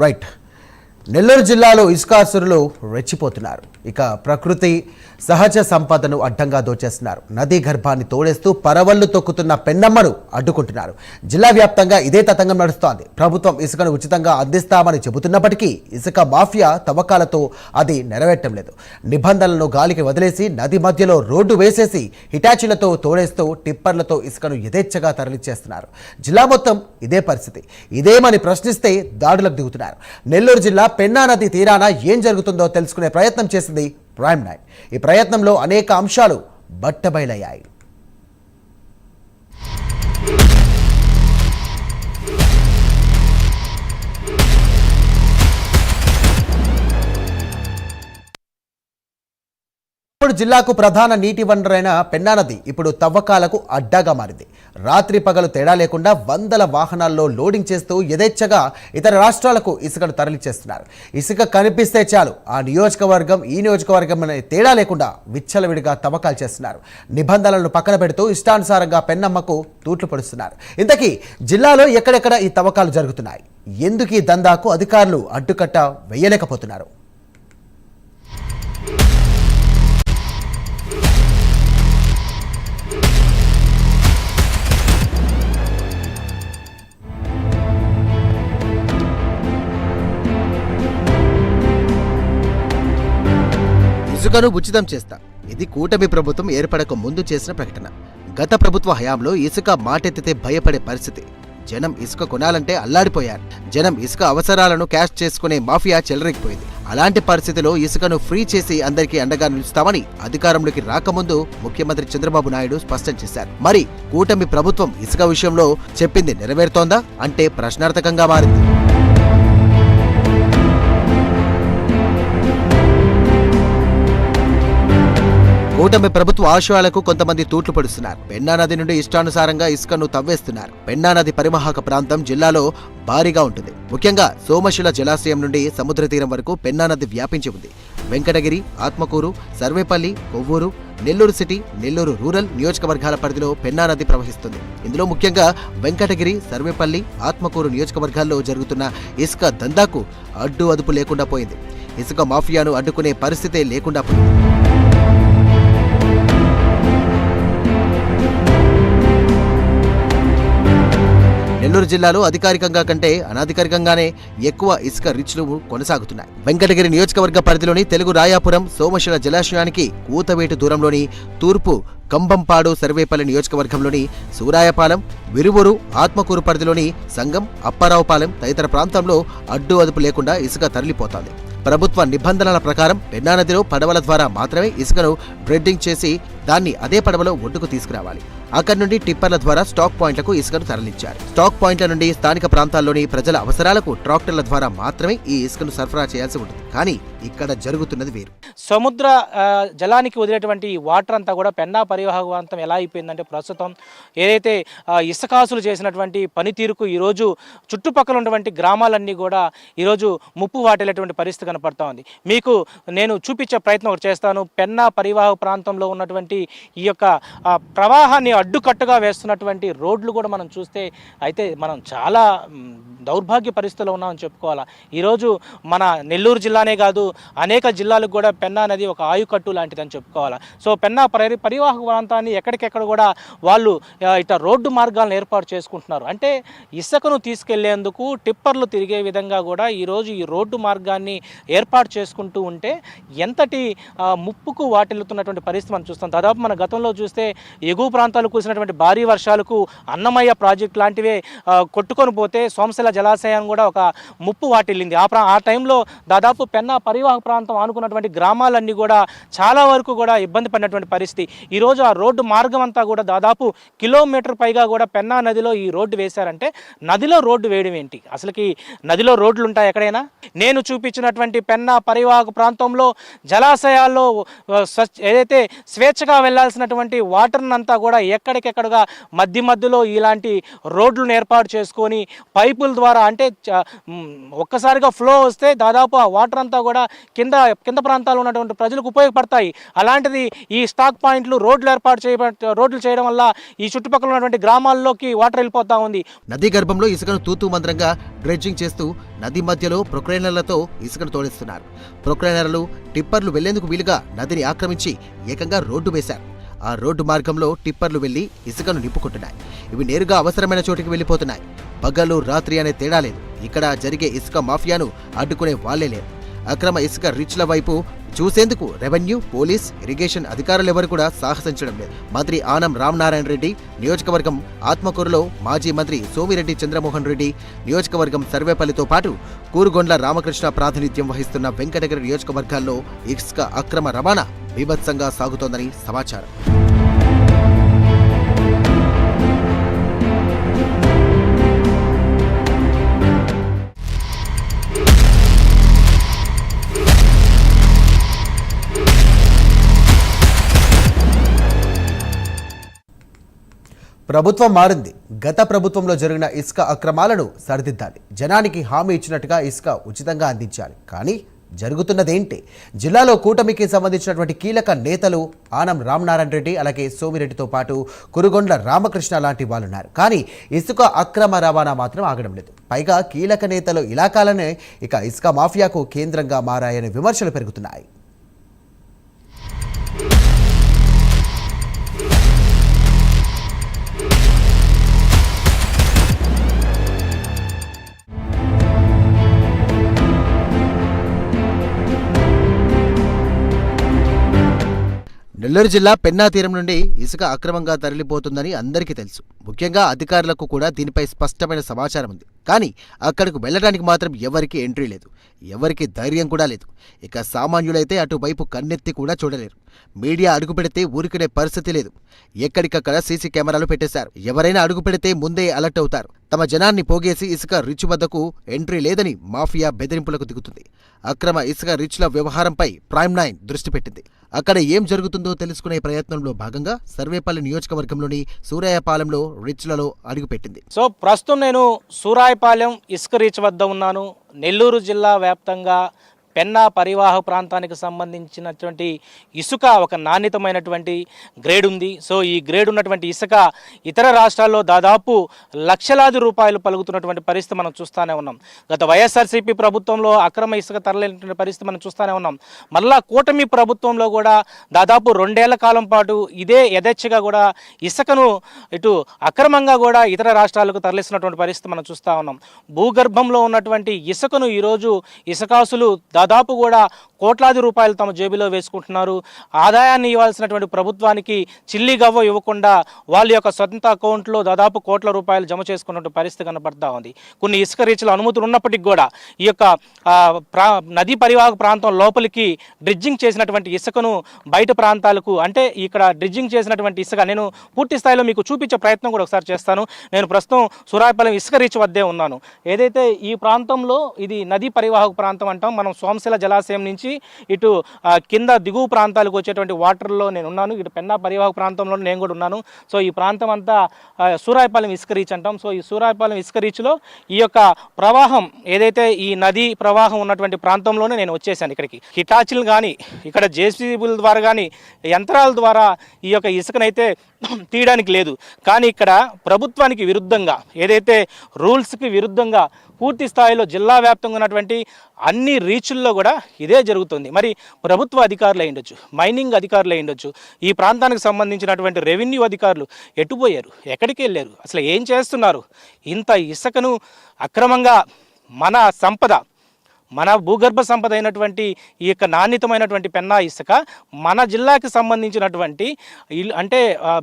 Right. Nellore జిల్లాలో ఇసుకాసురులు రెచ్చిపోతున్నారు. ఇక ప్రకృతి సహజ సంపదను అడ్డంగా దోచేస్తున్నారు. నదీ గర్భాన్ని తోడేస్తూ పరవళ్లు తొక్కుతున్న పెన్నమ్మను అడ్డుకుంటున్నారు. జిల్లా వ్యాప్తంగా ఇదే తతంగం నడుస్తోంది. ప్రభుత్వం ఇసుకను ఉచితంగా అందిస్తామని చెబుతున్నప్పటికీ ఇసుక మాఫియా తవ్వకాలతో అది నెరవేరటం లేదు. నిబంధనలను గాలికి వదిలేసి నది మధ్యలో రోడ్డు వేసేసి హిటాచీలతో తోడేస్తూ టిప్పర్లతో ఇసుకను యథేచ్ఛగా తరలిచేస్తున్నారు. జిల్లా మొత్తం ఇదే పరిస్థితి. ఇదేమని ప్రశ్నిస్తే దాడులకు దిగుతున్నారు. నెల్లూరు జిల్లా పెన్నా నది తీరాన ఏం జరుగుతుందో తెలుసుకునే ప్రయత్నం చేసింది ప్రైమ్ 9. ఈ ప్రయత్నంలో అనేక అంశాలు బట్టబయలయ్యాయి. జిల్లాకు ప్రధాన నీటి వనరైన పెన్నా నది ఇప్పుడు తవ్వకాలకు అడ్డాగా మారింది. రాత్రి పగలు తేడా లేకుండా వందల వాహనాల్లో లోడింగ్ చేస్తూ యథేచ్ఛగా ఇతర రాష్ట్రాలకు ఇసుకను తరలిచేస్తున్నారు. ఇసుక కనిపిస్తే చాలు ఆ నియోజకవర్గం ఈ నియోజకవర్గం అనే తేడా లేకుండా విచ్చలవిడిగా తవ్వకాలు చేస్తున్నారు. నిబంధనలను పక్కన పెడుతూ ఇష్టానుసారంగా పెన్నమ్మకు తూట్లు పడుతున్నారు. ఇంతకీ జిల్లాలో ఎక్కడెక్కడ ఈ తవ్వకాలు జరుగుతున్నాయి? ఎందుకు ఈ దందాకు అధికారులు అడ్డుకట్ట వేయలేకపోతున్నారు? ఇసుకను ఉచితం చేస్తా, ఇది కూటమి ప్రభుత్వం ఏర్పడక ముందు చేసిన ప్రకటన. గత ప్రభుత్వ హయాంలో ఇసుక మాటెత్తితే భయపడే పరిస్థితి. జనం ఇసుక కొనాలంటే అల్లాడిపోయారు. జనం ఇసుక అవసరాలను క్యాష్ చేసుకునే మాఫియా చెలరేగిపోయింది. అలాంటి పరిస్థితిలో ఇసుకను ఫ్రీ చేసి అందరికీ అండగా నిలుస్తామని అధికారంలోకి రాకముందు ముఖ్యమంత్రి చంద్రబాబు నాయుడు స్పష్టం చేశారు. మరి కూటమి ప్రభుత్వం ఇసుక విషయంలో చెప్పింది నెరవేరుతోందా అంటే ప్రశ్నార్థకంగా మారింది. కూటమి ప్రభుత్వ ఆశయాలకు కొంతమంది తూట్లు పడుతున్నారు. పెన్నా నది నుండి ఇష్టానుసారంగా ఇసుకను తవ్వేస్తున్నారు. పెన్నా నది పరివాహక ప్రాంతం జిల్లాలో భారీగా ఉంటుంది. ముఖ్యంగా సోమశిల జలాశయం నుండి సముద్ర తీరం వరకు పెన్నా నది వ్యాపించి ఉంది. వెంకటగిరి, ఆత్మకూరు, సర్వేపల్లి, కొవ్వూరు, నెల్లూరు సిటీ, నెల్లూరు రూరల్ నియోజకవర్గాల పరిధిలో పెన్నా నది ప్రవహిస్తుంది. ఇందులో ముఖ్యంగా వెంకటగిరి, సర్వేపల్లి, ఆత్మకూరు నియోజకవర్గాల్లో జరుగుతున్న ఇసుక దందాకు అడ్డు అదుపు లేకుండా పోయింది. ఇసుక మాఫియాను అడ్డుకునే పరిస్థితే లేకుండా పోయింది. నెల్లూరు జిల్లాలో అధికారికంగా కంటే అనధికారికంగానే ఎక్కువ ఇసుక రిచ్లు కొనసాగుతున్నాయి. వెంకటగిరి నియోజకవర్గ పరిధిలోని తెలుగు రాయాపురం సోమశిల జలాశయానికి కూతవేటు దూరంలోని తూర్పు కంబంపాడు సర్వేపల్లి నియోజకవర్గంలోని సూరాయపాలెం, విరువూరు, ఆత్మకూరు పరిధిలోని సంగం, అప్పారావుపాలెం తదితర ప్రాంతంలో అడ్డు అదుపు లేకుండా ఇసుక తరలిపోతోంది. ప్రభుత్వ నిబంధనల ప్రకారం పెన్నా నదిలో పడవల ద్వారా మాత్రమే ఇసుకను డ్రెడ్డింగ్ చేసి దాన్ని అదే పడవలో ఒడ్డుకు తీసుకురావాలి. అక్కడి నుండి టిప్పర్ల ద్వారా స్టాక్ పాయింట్లకు ఇసుకను తరలించారు. స్టాక్ పాయింట్ల నుండి స్థానిక ప్రాంతాల్లోని ప్రజల అవసరాలకు ట్రాక్టర్ల ద్వారా మాత్రమే ఈ ఇసుకను సరఫరా చేయాల్సి ఉంటుంది. కానీ ఇక్కడ జరుగుతున్నది వేరు. సముద్ర జలానికి వదిలేటువంటి వాటర్ అంతా కూడా పెన్నా పరివాహక ప్రాంతం ఎలా అయిపోయిందంటే ప్రస్తుతం ఏదైతే ఇసుకాసులు చేసినటువంటి పనితీరుకు ఈరోజు చుట్టుపక్కల ఉన్నటువంటి గ్రామాలన్నీ కూడా ఈరోజు ముప్పు వాటిల్లేటువంటి పరిస్థితి కనపడతా ఉంది. మీకు నేను చూపించే ప్రయత్నం ఒకటి చేస్తాను. పెన్నా పరివాహక ప్రాంతంలో ఉన్నటువంటి ఈ యొక్క ప్రవాహాన్ని అడ్డుకట్టుగా వేస్తున్నటువంటి రోడ్లు కూడా మనం చూస్తే అయితే మనం చాలా దౌర్భాగ్య పరిస్థితుల్లో ఉన్నామని చెప్పుకోవాలా. ఈరోజు మన నెల్లూరు జిల్లానే కాదు అనేక జిల్లాలకు కూడా పెన్నా నది ఒక ఆయుకట్టు లాంటిదని చెప్పుకోవాలా. సో పెన్నా పరివాహక ప్రాంతాన్ని ఎక్కడికెక్కడ కూడా వాళ్ళు ఇట్లా రోడ్డు మార్గాలను ఏర్పాటు చేసుకుంటున్నారు. అంటే ఇసుకను తీసుకెళ్లేందుకు టిప్పర్లు తిరిగే విధంగా కూడా ఈరోజు ఈ రోడ్డు మార్గాన్ని ఏర్పాటు చేసుకుంటూ ఉంటే ఎంతటి ముప్పుకు వాటిల్లుతున్నటువంటి పరిస్థితి మనం చూస్తాం. దాదాపు మన గతంలో చూస్తే ఎగువ ప్రాంతాలు కురిసినటువంటి భారీ వర్షాలకు అన్నమయ్య ప్రాజెక్ట్ లాంటివే కొట్టుకొని పోతే సోమశిల జలాశయం కూడా ఒక ముప్పు వాటిల్లింది. ఆ టైంలో దాదాపు పెన్నా పరివాహక ప్రాంతం ఆనుకున్నటువంటి గ్రామాలన్నీ కూడా చాలా వరకు కూడా ఇబ్బంది పడినటువంటి పరిస్థితి. ఈరోజు ఆ రోడ్డు మార్గం అంతా కూడా దాదాపు కిలోమీటర్ పైగా కూడా పెన్నా నదిలో ఈ రోడ్డు వేశారంటే నదిలో రోడ్డు వేయడం ఏంటి? అసలుకి నదిలో రోడ్లు ఉంటాయి ఎక్కడైనా? నేను చూపించినటువంటి పెన్నా పరివాహక ప్రాంతంలో జలాశయాల్లో ఏదైతే స్వేచ్ఛగా స్వేచ్ఛగా వెళ్లాల్సినటువంటి వాటర్ని అంతా కూడా ఎక్కడికెక్కడగా మధ్యలో ఇలాంటి రోడ్లను ఏర్పాటు చేసుకొని పైపుల ద్వారా అంటే ఒక్కసారిగా ఫ్లో వస్తే దాదాపు ఆ వాటర్ అంతా కూడా కింద ప్రాంతాల్లో ఉన్నటువంటి ప్రజలకు ఉపయోగపడతాయి. అలాంటిది ఈ స్టాక్ పాయింట్లు రోడ్లు చేయడం వల్ల ఈ చుట్టుపక్కల ఉన్నటువంటి గ్రామాల్లోకి వాటర్ వెళ్ళిపోతా ఉంది. నదీ గర్భంలో ఇసుకను తూతూ మంత్రంగా డ్రెడ్జింగ్ చేస్తూ నది మధ్యలో ప్రొక్లైనర్లతో ఇసుకను తోడిస్తున్నారు. ప్రొక్లైనర్లు టిప్పర్లు వెళ్లేందుకు వీలుగా నదిని ఆక్రమించి ఏకంగా రోడ్డు వేశారు. ఆ రోడ్డు మార్గంలో టిప్పర్లు వెళ్లి ఇసుకను నింపుకుంటున్నాయి. ఇవి నేరుగా అవసరమైన చోటికి వెళ్లిపోతున్నాయి. పగలు రాత్రి అనే తేడా లేదు. ఇక్కడ జరిగే ఇసుక మాఫియాను అడ్డుకునే వాళ్లే లేరు. అక్రమ ఇసుక రిచ్ల వైపు చూసేందుకు రెవెన్యూ, పోలీస్, ఇరిగేషన్ అధికారులెవరు కూడా సాహసించడం లేదు. మంత్రి ఆనం రామనారాయణ రెడ్డి, నియోజకవర్గం ఆత్మకూరులో మాజీ మంత్రి సోమిరెడ్డి చంద్రమోహన్ రెడ్డి, నియోజకవర్గం సర్వేపల్లితో పాటు కూరుగొండ్ల రామకృష్ణ ప్రాతినిధ్యం వహిస్తున్న వెంకటగిరి నియోజకవర్గాల్లో ఇసుక అక్రమ రవాణా బీభత్సంగా సాగుతోందని సమాచారం. ప్రభుత్వం మారింది. గత ప్రభుత్వంలో జరిగిన ఇసుక అక్రమాలను సరిదిద్దాలి. జనానికి హామీ ఇచ్చినట్టుగా ఇసుక ఉచితంగా అందించాలి. కానీ జరుగుతున్నదేంటి? జిల్లాలో కూటమికి సంబంధించినటువంటి కీలక నేతలు ఆనం రామనారాయణ రెడ్డి, అలాగే సోమిరెడ్డితో పాటు కురుగొండ్ల రామకృష్ణ లాంటి వాళ్ళున్నారు. కానీ ఇసుక అక్రమ రవాణా మాత్రం ఆగడం లేదు. పైగా కీలక నేతలు ఇలాకాలనే ఇక ఇసుక మాఫియాకు కేంద్రంగా మారాయనే విమర్శలు పెరుగుతున్నాయి. నెల్లూరు జిల్లా పెన్నా తీరం నుండి ఇసుక అక్రమంగా తరలిపోతుందని అందరికీ తెలుసు. ముఖ్యంగా అధికారులకు కూడా దీనిపై స్పష్టమైన సమాచారం ఉంది. కానీ అక్కడకు వెళ్లడానికి మాత్రం ఎవరికీ ఎంట్రీ లేదు, ఎవరికి ధైర్యం కూడా లేదు. ఇక సామాన్యులైతే అటువైపు కన్నెత్తి కూడా చూడలేరు. మీడియా అడుగు పెడితే ఊరుకునే పరిస్థితి లేదు. ఎక్కడికక్కడ సీసీ కెమెరాలు పెట్టేశారు. ఎవరైనా అడుగు పెడితే ముందే అలర్ట్ అవుతారు. తమ జనాన్ని పోగేసి ఇసుక రిచ్ వద్దకు ఎంట్రీ లేదని మాఫియా బెదిరింపులకు దిగుతుంది. అక్రమ ఇసుక రిచ్ల వ్యవహారంపై ప్రైమ్ 9 దృష్టి పెట్టింది. అక్కడ ఏం జరుగుతుందో తెలుసుకునే ప్రయత్నంలో భాగంగా సర్వేపల్లి నియోజకవర్గంలోని సూరాయపాలెంలో రిచ్లలో అడుగుపెట్టింది. సో ప్రస్తుతం నేను సూరాయపాలెం ఇసుక రీచ్ వద్ద ఉన్నాను. నెల్లూరు జిల్లా వ్యాప్తంగా పెన్నా పరివాహ ప్రాంతానికి సంబంధించినటువంటి ఇసుక ఒక నాణ్యతమైనటువంటి గ్రేడ్ ఉంది. సో ఈ గ్రేడ్ ఉన్నటువంటి ఇసుక ఇతర రాష్ట్రాల్లో దాదాపు లక్షలాది రూపాయలు పలుకుతున్నటువంటి పరిస్థితి మనం చూస్తూనే ఉన్నాం. గత వైఎస్ఆర్సీపీ ప్రభుత్వంలో అక్రమ ఇసుక తరలినటువంటి పరిస్థితి మనం చూస్తూనే ఉన్నాం. మళ్ళా కూటమి ప్రభుత్వంలో కూడా దాదాపు 2 ఏళ్ల కాలం పాటు ఇదే యథేచ్ఛగా కూడా ఇసుకను ఇటు అక్రమంగా కూడా ఇతర రాష్ట్రాలకు తరలిస్తున్నటువంటి పరిస్థితి మనం చూస్తూ ఉన్నాం. భూగర్భంలో ఉన్నటువంటి ఇసుకను ఈరోజు ఇసుకాసులు దాదాపు కూడా కోట్లాది రూపాయలు తమ జేబులో వేసుకుంటున్నారు. ఆదాయాన్ని ఇవ్వాల్సినటువంటి ప్రభుత్వానికి చిల్లి గవ్వ ఇవ్వకుండా వాళ్ళ యొక్క సొంత అకౌంట్లో దాదాపు కోట్ల రూపాయలు జమ చేసుకున్నటువంటి పరిస్థితి కనబడతా ఉంది. కొన్ని ఇసుక రీచ్ల అనుమతులు ఉన్నప్పటికీ కూడా ఈ యొక్క నదీ పరివాహక ప్రాంతం లోపలికి డ్రిడ్జింగ్ చేసినటువంటి ఇసుకను బయట ప్రాంతాలకు, అంటే ఇక్కడ డ్రిడ్జింగ్ చేసినటువంటి ఇసుక నేను పూర్తి స్థాయిలో మీకు చూపించే ప్రయత్నం కూడా ఒకసారి చేస్తాను. నేను ప్రస్తుతం సూరాయపాలెం ఇసుక రీచ్ వద్దే ఉన్నాను. ఏదైతే ఈ ప్రాంతంలో ఇది నదీ పరివాహక ప్రాంతం అంటాం. మనం సోమశిల జలాశయం నుంచి ఇటు కింద దిగువ ప్రాంతాలకు వచ్చేటువంటి వాటర్లో నేను ఉన్నాను. ఇటు పెన్నా పరివాహక ప్రాంతంలో నేను కూడా ఉన్నాను. సో ఈ ప్రాంతం అంతా సూరాయపాలెం ఇసుక రీచ్ అంటాం. సో ఈ సూరాయపాలెం ఇసుక రీచ్లో ఈ యొక్క ప్రవాహం ఏదైతే ఈ నదీ ప్రవాహం ఉన్నటువంటి ప్రాంతంలోనే నేను వచ్చేసాను. ఇక్కడికి హిటాచిలు కానీ ఇక్కడ జేసీబీల ద్వారా కానీ యంత్రాల ద్వారా ఈ యొక్క ఇసుకనైతే తీయడానికి లేదు. కానీ ఇక్కడ ప్రభుత్వానికి విరుద్ధంగా ఏదైతే రూల్స్కి విరుద్ధంగా పూర్తి స్థాయిలో జిల్లా వ్యాప్తంగా ఉన్నటువంటి అన్ని రీచుల్లో కూడా ఇదే జరుగుతుంది. మరి ప్రభుత్వ అధికారులు అయ్యుండొచ్చు, మైనింగ్ అధికారులు అయ్యుండొచ్చు, ఈ ప్రాంతానికి సంబంధించినటువంటి రెవెన్యూ అధికారులు ఎటుపోయారు, ఎక్కడికి వెళ్ళారు, అసలు ఏం చేస్తున్నారు? ఇంత ఇసుకను అక్రమంగా మన సంపద, మన భూగర్భ సంపద అయినటువంటి ఈ యొక్క నాణ్యతమైనటువంటి పెన్నా ఇసుక మన జిల్లాకి సంబంధించినటువంటి అంటే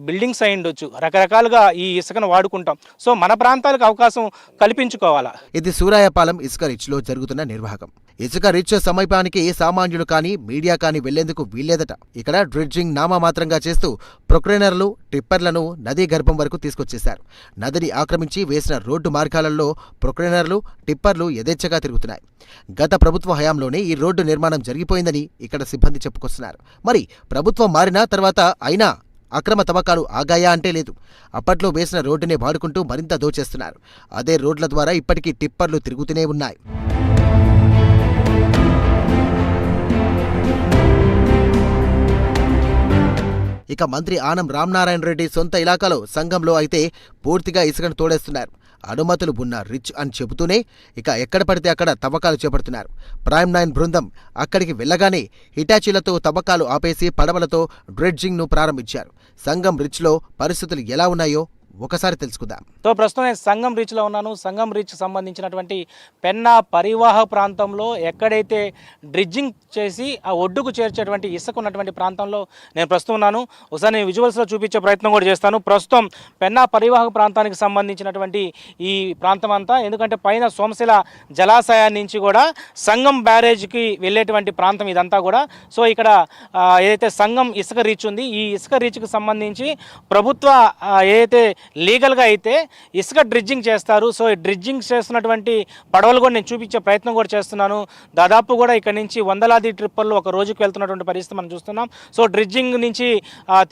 బిల్డింగ్స్ అయి ఉండొచ్చు, రకరకాలుగా ఈ ఇసుకను వాడుకుంటాం. సో మన ప్రాంతాలకు అవకాశం కల్పించుకోవాలా? ఇది సూరాయపాలెం ఇసుక రిచ్లో జరుగుతున్న నిర్వాహకం. ఇసుక రిచ్ సమీపానికి సామాన్యులు కానీ మీడియా కానీ వెళ్లేందుకు వీల్లేదట. ఇక్కడ డ్రిడ్జింగ్ నామమాత్రంగా చేస్తూ ప్రొక్లైనర్లు, టిప్పర్లను నదీ గర్భం వరకు తీసుకొచ్చేశారు. నదిని ఆక్రమించి వేసిన రోడ్డు మార్గాలలో ప్రొక్లైనర్లు, టిప్పర్లు యథేచ్ఛగా తిరుగుతున్నాయి. గత ప్రభుత్వ హయాంలోనే ఈ రోడ్డు నిర్మాణం జరిగిపోయిందని ఇక్కడ సిబ్బంది చెప్పుకొస్తున్నారు. మరి ప్రభుత్వం మారిన తర్వాత అయినా అక్రమ తవ్వకాలు ఆగాయా అంటే లేదు. అప్పట్లో వేసిన రోడ్డునే వాడుకుంటూ మరింత దోచేస్తున్నారు. అదే రోడ్ల ద్వారా ఇప్పటికీ టిప్పర్లు తిరుగుతూనే ఉన్నాయి. ఇక మంత్రి ఆనం రామనారాయణ రెడ్డి సొంత ఇలాకాలో సంఘంలో అయితే పూర్తిగా ఇసుకను తోడేస్తున్నారు. అనుమతులు ఉన్న రిచ్ అని చెబుతూనే ఇక ఎక్కడ పడితే అక్కడ తవ్వకాలు చేపడుతున్నారు. ప్రైమ్ 9 బృందం అక్కడికి వెళ్లగానే హిటాచీలతో తవ్వకాలు ఆపేసి పడవలతో డ్రెడ్జింగ్ను ప్రారంభించారు. సంఘం రిచ్లో పరిస్థితులు ఎలా ఉన్నాయో ఒకసారి తెలుసుకుందాం. సో ప్రస్తుతం నేను సంగం రీచ్లో ఉన్నాను. సంగం రీచ్ సంబంధించినటువంటి పెన్నా పరివాహ ప్రాంతంలో ఎక్కడైతే డ్రిడ్జింగ్ చేసి ఆ ఒడ్డుకు చేర్చేటువంటి ఇసుక ఉన్నటువంటి ప్రాంతంలో నేను ప్రస్తుతం ఉన్నాను. ఒకసారి నేను విజువల్స్లో చూపించే ప్రయత్నం కూడా చేస్తాను. ప్రస్తుతం పెన్నా పరివాహక ప్రాంతానికి సంబంధించినటువంటి ఈ ప్రాంతం అంతా, ఎందుకంటే పైన సోమశిల జలాశయాన్ని నుంచి కూడా సంగం బ్యారేజ్కి వెళ్ళేటువంటి ప్రాంతం ఇదంతా కూడా. సో ఇక్కడ ఏదైతే సంగం ఇసుక రీచ్ ఉంది, ఈ ఇసుక రీచ్కి సంబంధించి ప్రభుత్వ ఏదైతే లీగల్గా అయితే ఇసుక డ్రిడ్జింగ్ చేస్తారు. సో ఈ డ్రిడ్జింగ్ చేస్తున్నటువంటి పడవలు కూడా నేను చూపించే ప్రయత్నం కూడా చేస్తున్నాను. దాదాపు కూడా ఇక్కడ నుంచి వందలాది ట్రిప్పర్లు ఒక రోజుకు వెళ్తున్నటువంటి పరిస్థితి మనం చూస్తున్నాం. సో డ్రిడ్జింగ్ నుంచి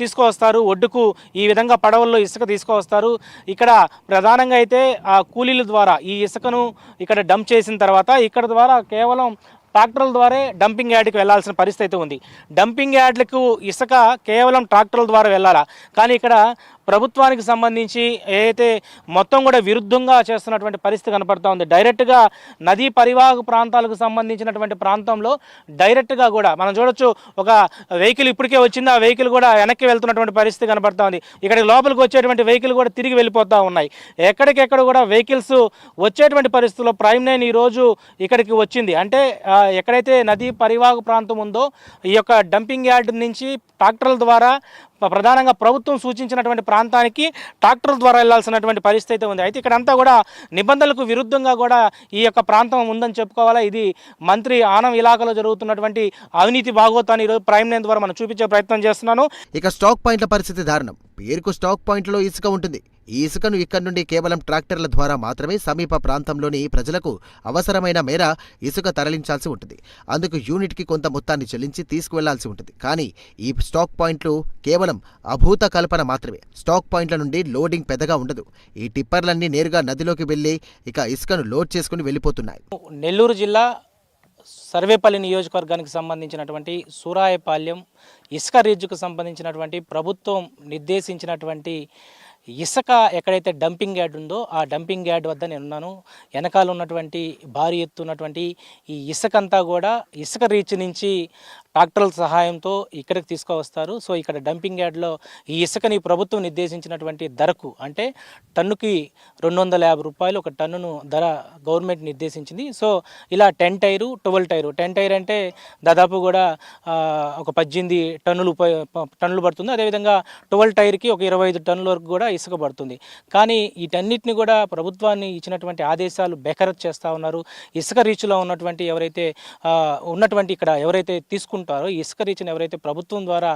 తీసుకువస్తారు ఒడ్డుకు, ఈ విధంగా పడవల్లో ఇసుక తీసుకువస్తారు. ఇక్కడ ప్రధానంగా అయితే కూలీల ద్వారా ఈ ఇసుకను ఇక్కడ డంప్ చేసిన తర్వాత ఇక్కడ ద్వారా కేవలం ట్రాక్టర్ల ద్వారా డంపింగ్ యార్డ్కి వెళ్లాల్సిన పరిస్థితి అయితే ఉంది. డంపింగ్ యార్డ్లకు ఇసుక కేవలం ట్రాక్టర్ల ద్వారా వెళ్ళాలా, కానీ ఇక్కడ ప్రభుత్వానికి సంబంధించి ఏదైతే మొత్తం కూడా విరుద్ధంగా చేస్తున్నటువంటి పరిస్థితి కనపడుతూ ఉంది. డైరెక్ట్గా నదీ పరివాహక ప్రాంతాలకు సంబంధించినటువంటి ప్రాంతంలో డైరెక్ట్గా కూడా మనం చూడొచ్చు, ఒక వెహికల్ ఇప్పటికే వచ్చింది, ఆ వెహికల్ కూడా వెనక్కి వెళ్తున్నటువంటి పరిస్థితి కనపడుతూ ఉంది. ఇక్కడికి లోపలికి వచ్చేటువంటి వెహికల్ కూడా తిరిగి వెళ్ళిపోతూ ఉన్నాయి. ఎక్కడికెక్కడ కూడా వెహికల్స్ వచ్చేటువంటి పరిస్థితుల్లో ప్రైమ్ 9 ఈరోజు ఇక్కడికి వచ్చింది. అంటే ఎక్కడైతే నదీ పరివాహక ప్రాంతం ఉందో ఈ యొక్క డంపింగ్ యార్డ్ నుంచి ట్రాక్టర్ల ద్వారా ప్రధానంగా ప్రభుత్వం సూచించినటువంటి ప్రాంతానికి ట్రాక్టర్ల ద్వారా వెళ్లాల్సినటువంటి పరిస్థితి ఉంది. అయితే ఇక్కడంతా కూడా నిబంధనలకు విరుద్ధంగా కూడా ఈ యొక్క ప్రాంతం ఉందని చెప్పుకోవాలా. ఇది మంత్రి ఆనం ఇలాకాలో జరుగుతున్నటువంటి అవినీతి భాగోతాన్ని ఈరోజు ప్రైమ్ 9 ద్వారా మనం చూపించే ప్రయత్నం చేస్తున్నాను. ఇక స్టాక్ పాయింట్ల పరిస్థితి దారుణం. పేరుకు స్టాక్ పాయింట్లో ఇసుక ఉంటుంది. ఈ ఇసుకను ఇక్కడి నుండి కేవలం ట్రాక్టర్ల ద్వారా మాత్రమే సమీప ప్రాంతంలోని ప్రజలకు అవసరమైన మేర ఇసుక తరలించాల్సి ఉంటుంది. అందుకు యూనిట్కి కొంత మొత్తాన్ని చెల్లించి తీసుకువెళ్లాల్సి ఉంటుంది. కానీ ఈ స్టాక్ పాయింట్లు కేవలం అభూత కల్పన మాత్రమే. స్టాక్ పాయింట్ల నుండి లోడింగ్ పెద్దగా ఉండదు. ఈ టిప్పర్లన్నీ నేరుగా నదిలోకి వెళ్లి ఇక ఇసుకను లోడ్ చేసుకుని వెళ్ళిపోతున్నాయి. నెల్లూరు జిల్లా సర్వేపల్లి నియోజకవర్గానికి సంబంధించినటువంటి సూరాయపాలెం ఇసుక రీజ్కు సంబంధించినటువంటి ప్రభుత్వం నిర్దేశించినటువంటి ఇసుక ఎక్కడైతే డంపింగ్ యార్డ్ ఉందో ఆ డంపింగ్ యార్డ్ వద్ద నేను ఉన్నాను. వెనకాల ఉన్నటువంటి భారీ ఎత్తున్నటువంటి ఈ ఇసుక అంతా కూడా ఇసుక రీచ్ నుంచి ట్రాక్టర్ల సహాయంతో ఇక్కడికి తీసుకువస్తారు. సో ఇక్కడ డంపింగ్ యార్డ్లో ఈ ఇసుకని ప్రభుత్వం నిర్దేశించినటువంటి ధరకు, అంటే టన్నుకి 250 రూపాయలు ఒక టన్నును ధర గవర్నమెంట్ నిర్దేశించింది. సో ఇలా 10 టైరు 12 టైరు, 10 టైర్ అంటే దాదాపు కూడా ఒక 18 టన్నులు పడుతుంది. అదేవిధంగా 12 టైర్కి ఒక 25 టన్నుల వరకు కూడా ఇసుక పడుతుంది. కానీ వీటన్నిటిని కూడా ప్రభుత్వాన్ని ఇచ్చినటువంటి ఆదేశాలు బేఖరత్ చేస్తూ ఉన్నారు. ఇసుక రీచ్లో ఉన్నటువంటి ఇక్కడ ఎవరైతే తీసుకుంటారో ఇసుక రీచ్ని ఎవరైతే ప్రభుత్వం ద్వారా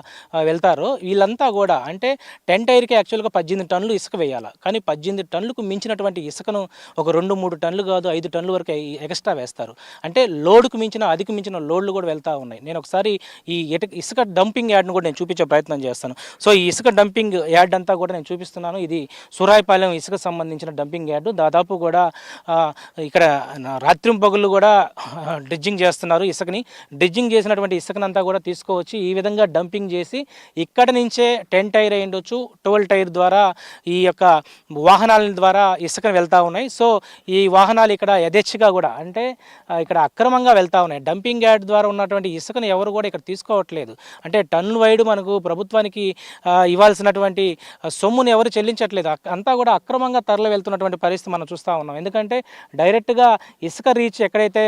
వెళ్తారో వీళ్ళంతా కూడా, అంటే 10 టైర్కి యాక్చువల్గా 18 టన్నులు ఇసుక వేయాలి. కానీ 18 టన్నులకు మించినటువంటి ఇసుకను ఒక 2-3 టన్నులు కాదు 5 టన్నుల వరకు ఎక్స్ట్రా వేస్తారు. అంటే లోడుకు మించిన అధిక మించిన లోడ్లు కూడా వెళ్తూ ఉన్నాయి. నేను ఒకసారి ఈ ఇసుక డంపింగ్ యార్డ్ను కూడా నేను చూపించే ప్రయత్నం చేస్తాను. సో ఈ ఇసుక డంపింగ్ యార్డ్ అంతా కూడా నేను చూపిస్తున్నాను. ఇది సూరాయపాలెం ఇసుక సంబంధించిన డంపింగ్ యార్డు. దాదాపు కూడా ఇక్కడ రాత్రింపగళ్ళు కూడా డ్రిడ్జింగ్ చేస్తున్నారు. ఇసుకని డ్రిడ్జింగ్ చేసినటువంటి ఇసుకనంతా కూడా తీసుకోవచ్చి ఈ విధంగా డంపింగ్ చేసి ఇక్కడ నుంచే 10 టైర్ అయి ఉండొచ్చు 12 టైర్ ద్వారా ఈ యొక్క వాహనాల ద్వారా ఇసుకను వెళ్తూ ఉన్నాయి. సో ఈ వాహనాలు ఇక్కడ యథేచ్ఛగా కూడా, అంటే ఇక్కడ అక్రమంగా వెళ్తూ ఉన్నాయి. డంపింగ్ యార్డ్ ద్వారా ఉన్నటువంటి ఇసుకను ఎవరు కూడా ఇక్కడ తీసుకోవట్లేదు. అంటే టన్నుల వైడ్ మనకు ప్రభుత్వానికి ఇవ్వాల్సినటువంటి సొమ్మును ఎవరు చెల్లించట్లేదు. అంతా కూడా అక్రమంగా తరలి వెళ్తున్నటువంటి పరిస్థితి మనం చూస్తూ ఉన్నాం. ఎందుకంటే డైరెక్ట్గా ఇసుక రీచ్ ఎక్కడైతే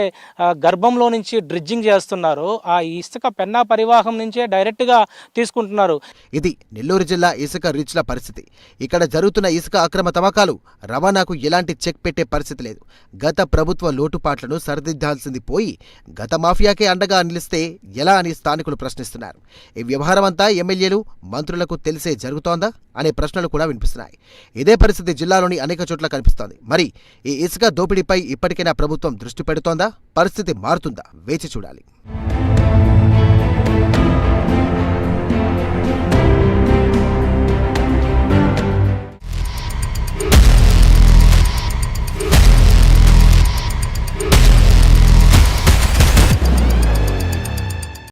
గర్భంలో నుంచి డ్రిడ్జింగ్ చేస్తున్నారో ఆ ఇసుక ఇసుక పెన్నా పరివాహం నుంచే డైరెక్ట్గా తీసుకుంటున్నారు. ఇది నెల్లూరు జిల్లా ఇసుక రిచ్ల పరిస్థితి. ఇక్కడ జరుగుతున్న ఇసుక అక్రమ తవ్వకాలు రవాణాకు ఎలాంటి చెక్ పెట్టే పరిస్థితి లేదు. గత ప్రభుత్వ లోటుపాట్లను సరిదిద్దాల్సింది పోయి గత మాఫియాకే అండగా నిలిస్తే ఎలా అని స్థానికులు ప్రశ్నిస్తున్నారు. ఈ వ్యవహారం అంతా ఎమ్మెల్యేలు, మంత్రులకు తెలిసే జరుగుతోందా అనే ప్రశ్నలు కూడా వినిపిస్తున్నాయి. ఇదే పరిస్థితి జిల్లాలోని అనేక చోట్ల కనిపిస్తోంది. మరి ఈ ఇసుక దోపిడీపై ఇప్పటికైనా ప్రభుత్వం దృష్టి పెడుతోందా? పరిస్థితి మారుతుందా? వేచి చూడాలి.